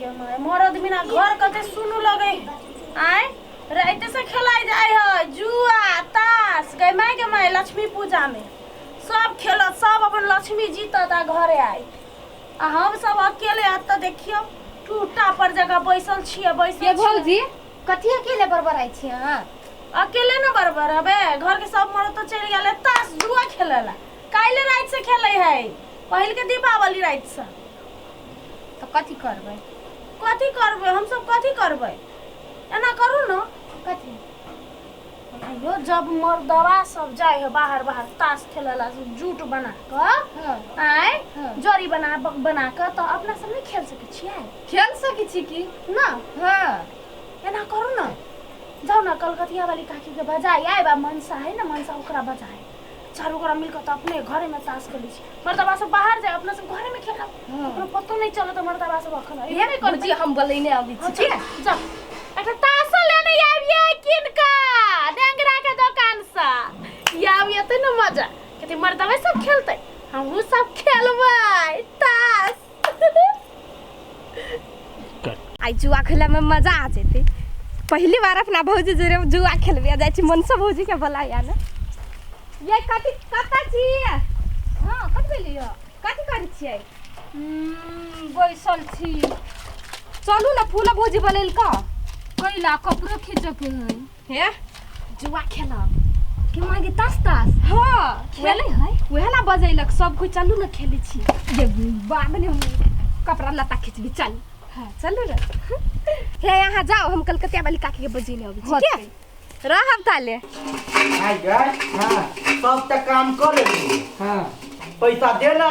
गे my मरद बिना घर कते सुनु लगे आय रात से खेलाई जाय है जुआ ताश गे माय लक्ष्मी पूजा में सब खेलत सब अपन लक्ष्मी जीतता घरे आई आ हम सब अकेले आत देखियो टूटा पर जगह बैसल छिए बैसल ये भौजी कथी अकेले बरबर आई छी हां अकेले न बरबर हबे घर के सब मरद तो चल गेले ताश जुआ खेलेला काइले रात से खेलै है पहिल के दीपावली रात से तो कथी करबै हम सब कथी करबै एना करू न कथी यो जब मर्दवा सब जाए है बाहर ताश खेलेला जूट बना के आय जोरी बना के तो अपना सब नहीं खेल सके छियै खेल सके छी की ना हां एना करू न जाओ ना कलकतिया वाली काकी के बजाई आए बा मनसा है ना मनसा ओकरा बजाए चारों गोरा मिलकर तो अपने घरे में ताश खेली छी मर्दवा सब बाहर जाए अपना सब घरे में खेला ओकरा पतो नहीं चलो तो मर्दवा सब अखन ये नहीं कर जी हम बोलैने आबी छी ठीक है जा एक ताश लेने आबिए किनका डेंगरा के दुकान से आबिए त न मजा कते मर्दवा सब खेलते हमहु सब खेलबै ताश आई जुआ खेला में मजा आ जेते पहली बार अपना भौजी जरे जुआ खेलबे जाय छी मनसा भौजी के बोलाया ना ये कथी कता छी हां कथी भेलियो कथी करै छियै बैसल छी चलू ना फूला भौजी बोलेल का कैला कपड़ो खींच के हे जुआ खेला के मांगे ताश हां खेले है वहे ना बजैलक सब कोई चलू ना खेले छी ये बाद में हम कपड़ा लता खींचबी चल हां चलू रे हे यहाँ जाओ हम कलकतिया वाली काकी के बजेले आबी ठीक है रहब ताले हाय गाइस हां सब त काम कर लेबी हां पैसा दे ना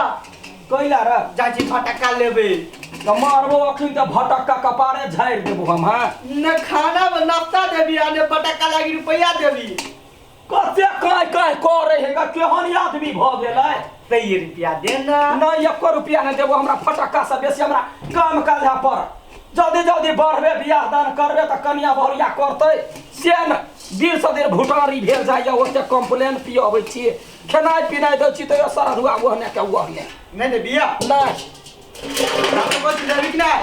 कइला रे जाची फटक्का लेबे त मारबो अखन त भटक्का कपारे झाड़ देबो हम हां न खाना में नाश्ता देबी आ ने फटक्का लागी रुपया देबी कते काय करे हेगा केहन आदमी भ गेलै 2 रुपया दे ना नहीं 1 रुपया नहीं देबो हमरा फटक्का से बेसी हमरा काम काजा पर जल्दी बढ़बे बियाह दान करबे त कन्या बहुरिया करतै से न दिन से दिन भुटारी भेल जाइए ओते कंप्लेन पियाबै छी खेनाइ पिनाइ दै छी त असर हुआ ओहने के ओहने नहीं दे बिया नहीं रात को देबी कि नहीं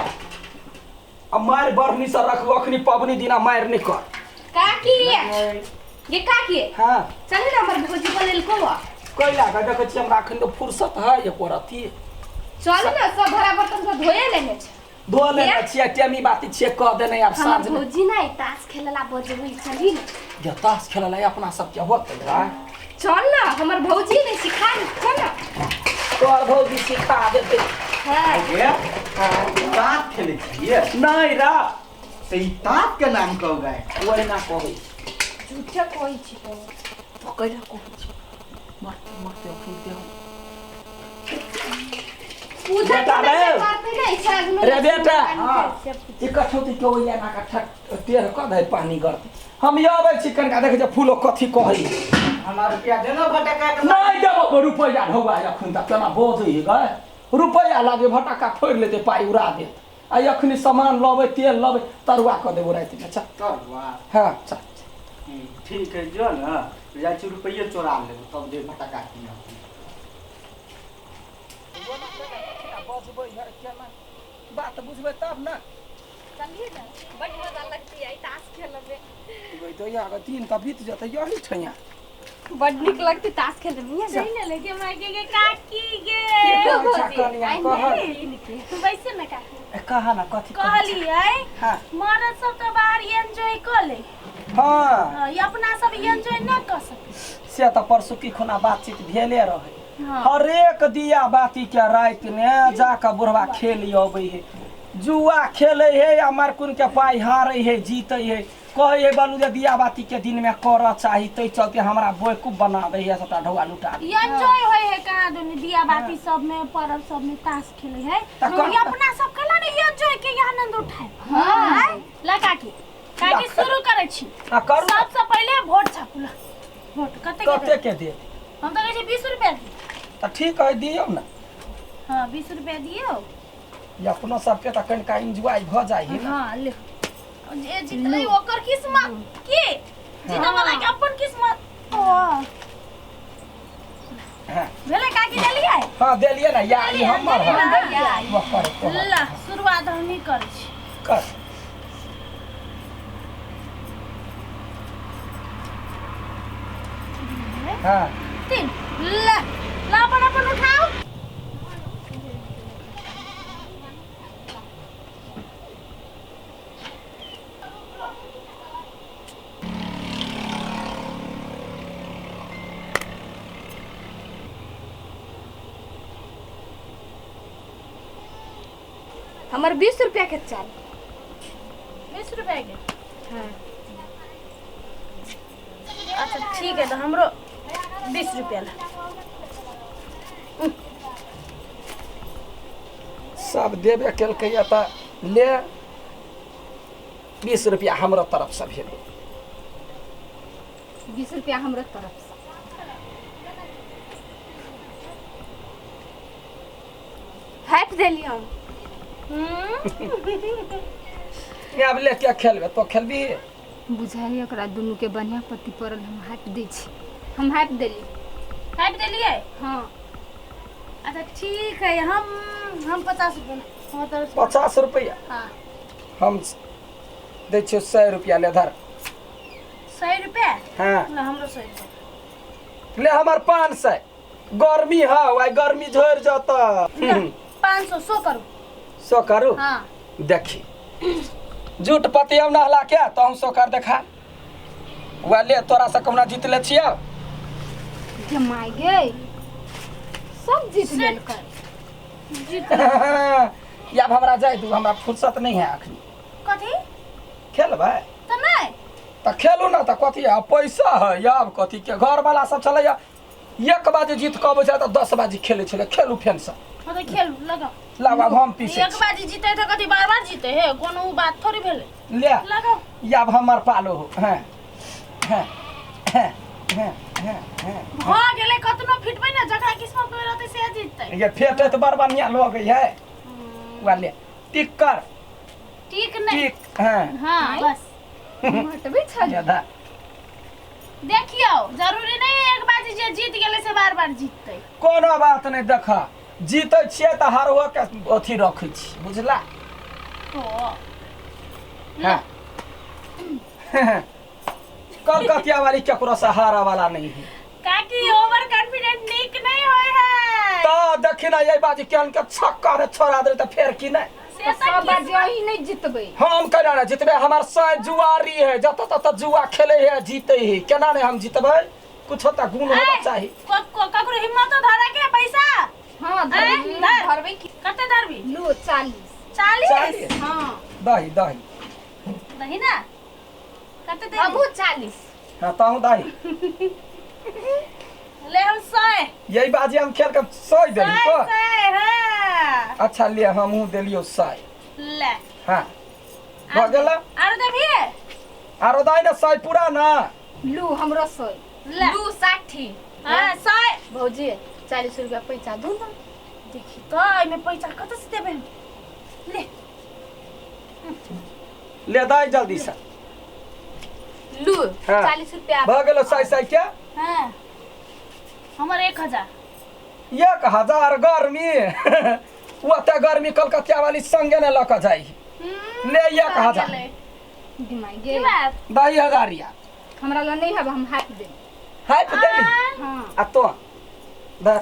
अब मार बरनी से रखू अखनी पबनी दिना मार नहीं कर काकी ये काकी हां चल ना हमर भौजी बोलेल को कइला का देखै छी हमरा अखन त फुर्सत है ये परती चल ना सब भरा बर्तन को धोए लेने छ दो लेने छिए टेमी बाती छिए कह देने यार साँझ में भौजी नहीं ताश खेलला बजबै चली ना ये ताश खेलला अपना सब के होत है चल ना हमर भौजी ने सिखा चल ना तोर भौजी सिखा देते हां ये ताश खेले छिए नहीं रा से ई ताश के नाम कहो गए ओए ना कहै झूठे कोई छी तो कइला कहै छी मत अखन दे पूजा करते नहीं साग में रे बेटा हां ई कठौती के ओइला ना का टेर क दे पानी करते हम आबै छी कनका देखे जे फूलो कथी कहै हमरा रुपया दे ना फटक्का के नहीं देबो रुपया ढौआ अखन त केना बोझै गए रुपया लागे भटक्का फोड़ लेते पाई उड़ा दे आ अखनी सामान लबै तेल लबै तरुआ क देबो रात में चल तरुआ हां चल ठीक है जो ना जाय छी रुपया चोरा लेबो तब दे फटक्का किना बात बुझबे तब ना चलिए ना बड़ मजा लगती है ताश खेलने वही तो यहाँ दिन का बीत जाता यही ठैया बड़ निक लगती ताश खेलने में सही ना लगे मायके के काकी गे वैसे ना काकी कहा ना कथी कहली है हां मर्द सब तो बाहर एंजॉय कर ले हां ये अपना सब एंजॉय ना कर सके से त परसु की खुना बातचीत भेले रहे हां हर एक दिया बाती के रात में जाके बुढ़वा खेल अबै है जुआ खेले है या मारकुन के पाई हारे है जीते है कहे है बालू जे दिया बाती के दिन में कर चाही तै चलते हमरा बेवकूफ बना दे है सता ढौआ लुटा दे एंजॉय होय है कहां दुनी दिया बाती सब में पर्व सब में ताश खेले है ये अपना सब कला ने एंजॉय के आनंद उठाए हां लगा के काकी शुरू करे छी सबसे पहले वोट छापुला वोट कते के दे हम तो कहै 20 रुपया त ठीक है दियो ना हां 20 रुपया दियो या अपनो सबके त कनिका एंजॉय भ जाई है हां ले जे जितले ओकर किस्मत के जीना वाला के अपन किस्मत ओ हाँ भेले काकी देलियै हाँ देलिए ना या ई हमर है वो कर तो ला शुरुआत हमनी करै छी कर हाँ 3 ला ला अपन उठाओ हमर 20 रुपया के चाल 20 रुपया के हाँ अच्छा ठीक है तो हमरो 20 रुपया ला सब देबे केलकै या त ले 20 रुपया हमरा तरफ से भेल 20 रुपया हमरा तरफ से हैप देली हम अब ले क्या खेलबे तो खेलबी बुझाइए ओकरा दुनू के बढ़िया पति पड़ल हम हैप दै छी हम हैप देली हैप देलियै हाँ अच्छा ठीक है हम 50 रुपया हम तरफ से 50 रुपया हाँ हम दै छियो 100 रुपया ले धर 100 रुपया हाँ ला हमरो 100 रुपया ले हमार 500 गर्मी है वाई गर्मी झड़ जाता 500 100 करू सो करू हाँ देखी झूठ पति हम नहला क्या तो हम सो कर देखा वाले तोरा से कहुना जीत ले छियो के माय गे सब जीत लेल कर जीत या हमरा जाय दू हमरा फुर्सत नहीं है अखनी कथी खेलबै त नहीं तो खेलू ना तो कथी है पैसा है या अब कथी के घर वाला सब चले या 1 बजे जीत कब छै तो 10 बजे खेले छले खेलू फेन से हाँ तो खेल लगाओ लावा हम पीछे एक बाजी जीते तो कथी बार जीते है कोनो उ बात थोड़ी भेले ले लगाओ या अब हमर पालो हो हैं हैं हैं हैं हैं भ गेले कतनो फिटबै ना जकरा किस्मत में रहते से जीतते ये फेटे तो बड़ बढ़िया लोग है वाले टिक कर ठीक नहीं टिक हैं हाँ बस हटबे छ ज्यादा देखियो जरूरी नहीं है एक बाजी जे जीत गेले से बार जीतते कोनो बात नहीं देखा जीते छिए तो हारहो के अथी रखै छी बुझला ओ हाँ कलकतिया वाली केकरो से हारा वाला नहीं है काकी ओवर कॉन्फिडेंट निक नहीं होय है तो देखी ना ये बाजी केन के छक्का रे छोड़ा दे तो फेर की नहीं से सब बाजी अही नहीं जितबै हम केना ना जितबे हमार साथ जुआरी है जत तत जुआ खेले है जीते है केना नहीं हम जितबै कुछ होता गुण होना चाहिए ककरो हिम्मत धरे के पैसा हाँ धर। धरबै की कते धरबी लो 40 40 हाँ दही दही नहीं ना कते दे हमहू 40 हाँ ताऊ दही ले हम 100 यही बाजी हम खेल के 100 देली तो हां अच्छा ले हमहू देलियो 100 ले हाँ भ गेल आरो देबी आरो दाई ना 100 पूरा ना लू हमरो 100 ले लू 60 हां 100 भौजी 40 रुपया पैसा दू ना देखी तो एमे पैसा कते से देबे ले ले दाई जल्दी से लू हाँ। 40 रुपया भ गेल 100 क्या हां हमर 1000 1000 गर्मी वो ते गर्मी कलकतिया वाली संगे ने लक जाई ले 1000 दिमाग की गे बात दही हजारिया हमरा ला नहीं है हम हाथ दे हाइप देली हां आ तो धर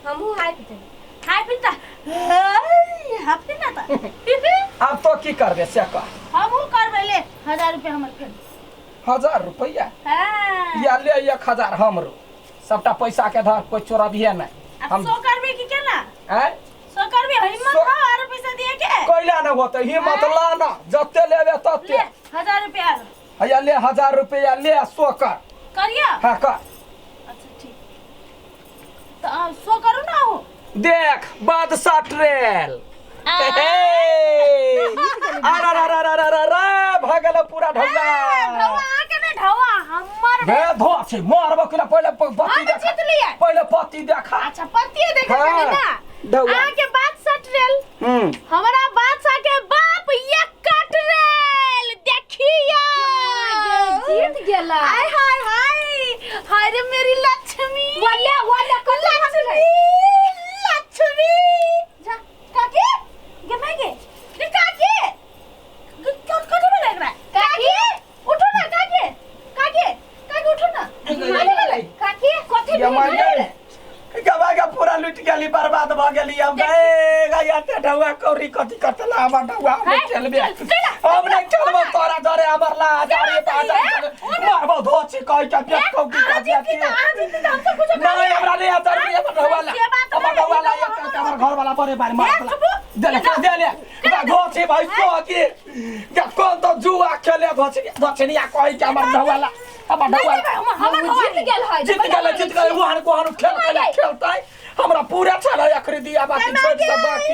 हमहू हाथ दे हाय पिता हापी ना ता अब तो की करबे से कह हमहू करबे ले 1000 रुपया हमर फेर 1000 रुपया हां या ले 1000 हमरो सबटा पैसा के धर कोई चोरबिए नहीं अब 100 करबे की केना हैं 100 करबे हिम्मत सौ- हो और पैसा दिए के कोइला न होते हिम्मत लाना जत्ते लेबे तत्ते ले 1000 रुपया या ले 1000 रुपया ले 100 कर करिया हाँ कर अच्छा ठीक तो 100 करू ना हो देख बादशाह ट्रेल भगल पूरा ढौला ढवा के ने ढवा हमर भे धो छै मारब के पहले पत्ती हम जीत देखा लिए पहले पत्ती देखा अच्छा पतिए देखे हाँ, ना ढौआ। आके बात सटरेल हमारा बादशाह के बाप ये कटरेल देखियो जीत गेला हाय हाय हाय हाय रे मेरी लक्ष्मी वाला वाला कल्ला भ गेली अब गए गया ते ढौआ कौरी कथी कतला हमर ढौआ में खेलबे हम नहीं खेलबो तोरा डरे हमर ला जारे बाजा मारबो धोची कहि के बेट कौ की जाती नहीं हमरा ले आता रे हमर ढौआ ला हमर घर वाला बड़े बारे मार दे ले धोची भाई तो की के कोन तो जुआ खेले धोचनिया कहि के हमर ढौआ ला हमर ढौआ जीत गेल वहां को हम खेलता हमरा पूरा चला आखरी दिया बाकी छोड़ सब बाकी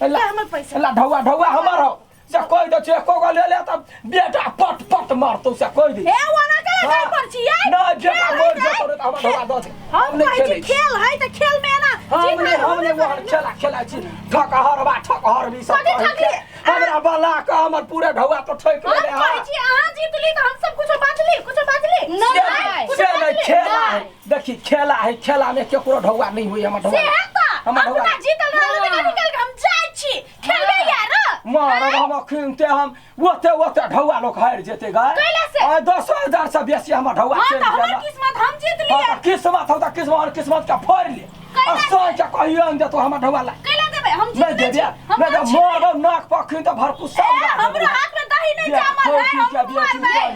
है ला हमर पैसा ला ढौआ हमर हो से कोई दे छे को ले ले तब बेटा पट पट मार तो से कोई दे हे वाला के काय पर छी ना जेका मोर जे तोरे हमर ढौआ दो हम कहै छी खेल है त खेल में ना हमने वहां खेला छी ठकहर भी सब हमरा बला का हमर पूरा ढौआ तो ठोक ले हम कहै छी अहाँ जीतली त हम सब कुछ बाजली नहीं खेला है देखी खेला में केकरो ढौआ नहीं हुई हमर ढौआ हमर ढौआ जीतल रहल निकल के हम जाय छी खेलबे यार मारब हम खिनते हम ओते ढौआ लोग हार जेते गाय 10,000 से बेसी हमर ढौआ चल गेल किस्मत हम जीत लिए किस्मत हो त किस्मत का फोड़ ले असोय के कहियो न तो हमर ढौआ ला कैला देबे हम जीत नहीं देबे नहीं मोर नाक पखिन त भरपूर सब हमरो हाथ में दही नहीं जामल है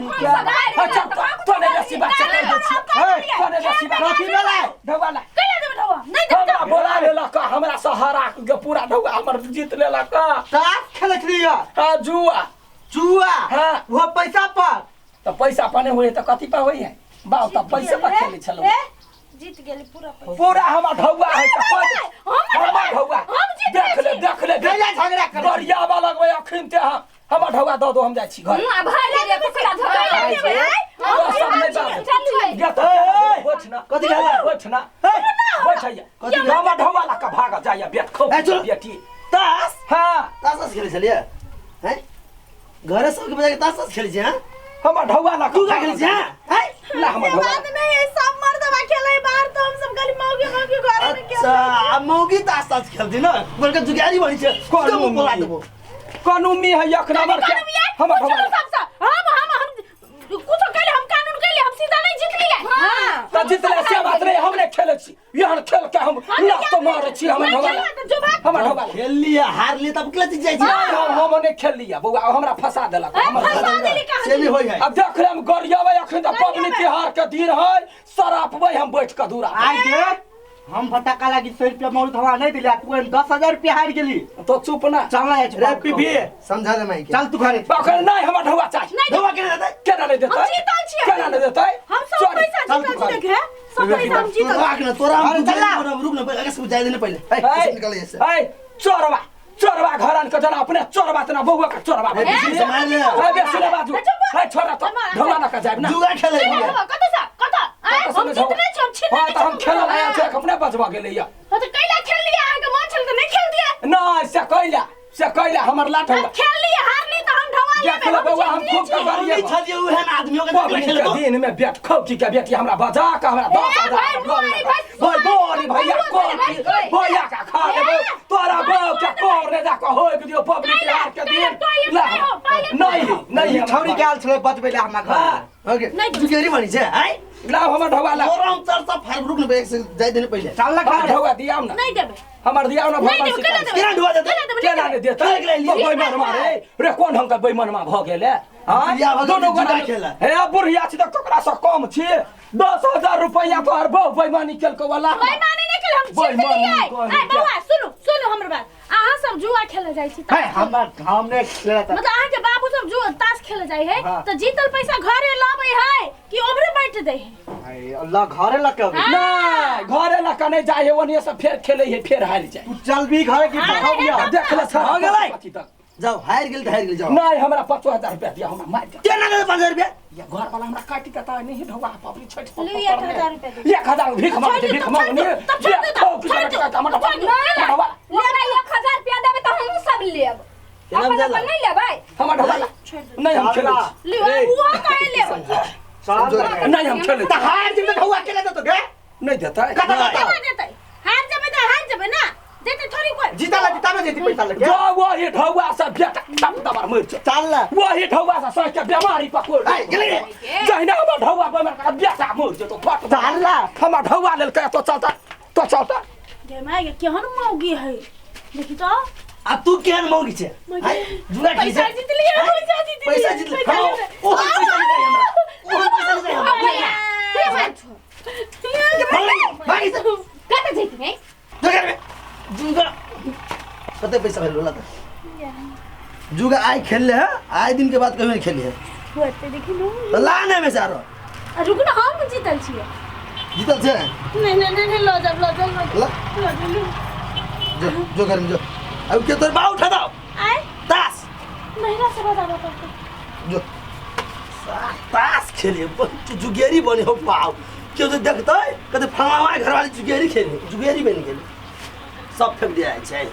अच्छा तो ने बेसी बात कर दे छी तो ने बेसी बात की बेला ढौआ ला कैला देबे ढौआ नहीं देबे हमरा बोला लेला का हमरा सहारा के पूरा ढौआ हमर जीत लेला का खेलत रहिया आ जुआ हां वो पैसा पर तो पैसा पाने हुए तो कथी पर होई है बाऊ त पैसा पर खेले छलो जीत गेली पूरा हमर ढौआ है त हमर ढौआ देख ले गया झगड़ा कर गरिया वाला लगबै अखिन ते हमर ढौआ दो हम जाय छी घर भाले रे पकड़ा झगड़ा सब नहीं बात होछना कथी भेला होछना होछया हमर ढौआ ला का भाग जाय बेट खौ बेटी तास हां तास खेले छलिए हैं घरे सब के बजा के तास खेले छी हां हमर ढौआ ला तू का खेले छी हां ला हमर ढौआ बात नहीं है सब मर्दवा खेले बाहर तो हम सब गली मौगी घर में खेल अच्छा मौगी तास खेलती ना बोल के जुगारी बनी छे कोन बोला देबो कानूनी है एक नंबर के हमर ढौआ हम कुछ कहले हम कानून कहले हम सीधा नहीं जीत लिए हां त जितले से बात रे हमने खेले छी यहां खेल के हम लात तो मारे छी हमर ढौआ खेल लिया हार लिए तब किला जीत जाय छी हमने खेल लिया बउआ हमरा फंसा देलक हमर से भी होय है अब देख ले हम गरियावे अखन त पबनी त्योहार के दिन है सरापबै हम बैठ के दूरा आइ गे हम फटाका लागी 100 रुपया मोर धवा नहीं दिला तू 10,000 रुपया हार गेली तो चुप ना चल है रे पीपी समझा दे माई चल तू घरे अखन नहीं हमर ढौआ चाहिए धवा के देते केना नहीं देतै हम जीतल छी केना नहीं देतै हम सब पैसा जीतल छी देखे सब पैसा हम जीतल राख ना तोरा हम रुक ना पहले से जाय देने पहले निकल ऐसे चोरवा घरन के जना अपने चोरवा तना बउआ का चोरवा समझ ले है बेसी ना बाजू है छोरा तो ढौआ ना का जाब ना जुगा खेले कत हम जीतने छी हम छिन हां तो हम खेल आया छे अपने बजवा गेले या तो कैला खेल लिया आगे मन चल तो नहीं खेल दिया ना से कैला हमर लाठ होगा खेल लिया हार ली तो हम ढवा देख ले बउआ हम खूब का नहीं छलिए उहे आदमियों के खेल के दिन में बेट खौकी के बेटी हमरा बजा का हमरा 10,000 भाई भैया कोन भैया का खा लेबो तोरा बउ के कोर ने जाके होय दियो पब्लिक त्योहार के दिन नहीं छौरी के आल छले बचबेले हमरा घर ओके जुगेरी बनी छे हैं ना हमर ढौआ ला और हम चर्चा फार रुक न से जाय देने पहले चल ना हमर ढौआ दियाम ना नहीं देबे हमर दियाम ना भगवान से केना ढुआ देते केना ने देते बेईमान मारे रे कोन हम का बेईमान मा भ गेले हां दोनों गोरा खेला हे बुढ़िया छी त ककरा से कम छी 10,000 रुपया तो हर बहु बेईमानी केल को वाला बेईमानी नहीं केल हम जीत लिए ए बाबा सुनो हमर बात अहाँ सब जुआ खेले जाय छी हमने खेला था मतलब अहाँ के बाबू सब जुआ ताश खेले जाय है तो जीतल पैसा घरे लाबै है कि ओबरे बैठ दे है अल्लाह घरे ला के ना घरे ला कने जाय है ओने से फेर खेले है फेर हार जाय तू चल भी घरे की भौया देख ले छ हो गेलै जाओ हार गेल जाओ नहीं हमरा 5,000 रुपया दिया हमरा मार दे केना दे 5,000 रुपया ये घर वाला हमरा काटी के ता नहीं ढौआ पबली छठ पर ले 1,000 रुपया दे 1,000 भीख मांग नहीं लेना 1,000 रुपया देबे त हम सब लेब अपन नहीं लेबै हमर ढौआ नहीं हम खेले ले वो काहे लेबै नहीं हम खेले त हार दिन ढौआ केना देतो गे नहीं देता केना देतै हार जबे त हार जबे ना देते थोड़ी कोई जीता ना जेती पैसा लगे जो वही ढौआ से बेटा तब मर चल ना वही ढौआ से सह के बीमारी पकड़ गेले जहिना हमर ढौआ बेमार का बेटा मर जतो फट चल ना हमर ढौआ लेल के तो चलता गे माय गे केहन मौगी है देखी तो आ तू केहन मौगी छे मौगी। हाय जुआ की पैसा जीत लिए पैसा जीत ले हाँ, ओ पैसा नहीं चाहिए हमरा ओ पैसा नहीं चाहिए हमरा भागी से कत जैती है जुगाड़ में जुगा कते पैसा भेल बोला जुगा आई खेल ले है आई दिन के बाद कभी नहीं खेली है होते देखी नु तो लाने में सारो रुक ना हम जीतल छिए जीतल छे नहीं लो जब ला जो घर में जो अब के तोर बा उठा दो आए तास महिला से बता बता जो तास खेलिए जुगेरी बने हो पाओ क्यों तो देखते कहते फलाना घर वाली जुगेरी खेली जुगेरी बनी खेली सब फेंक दिया है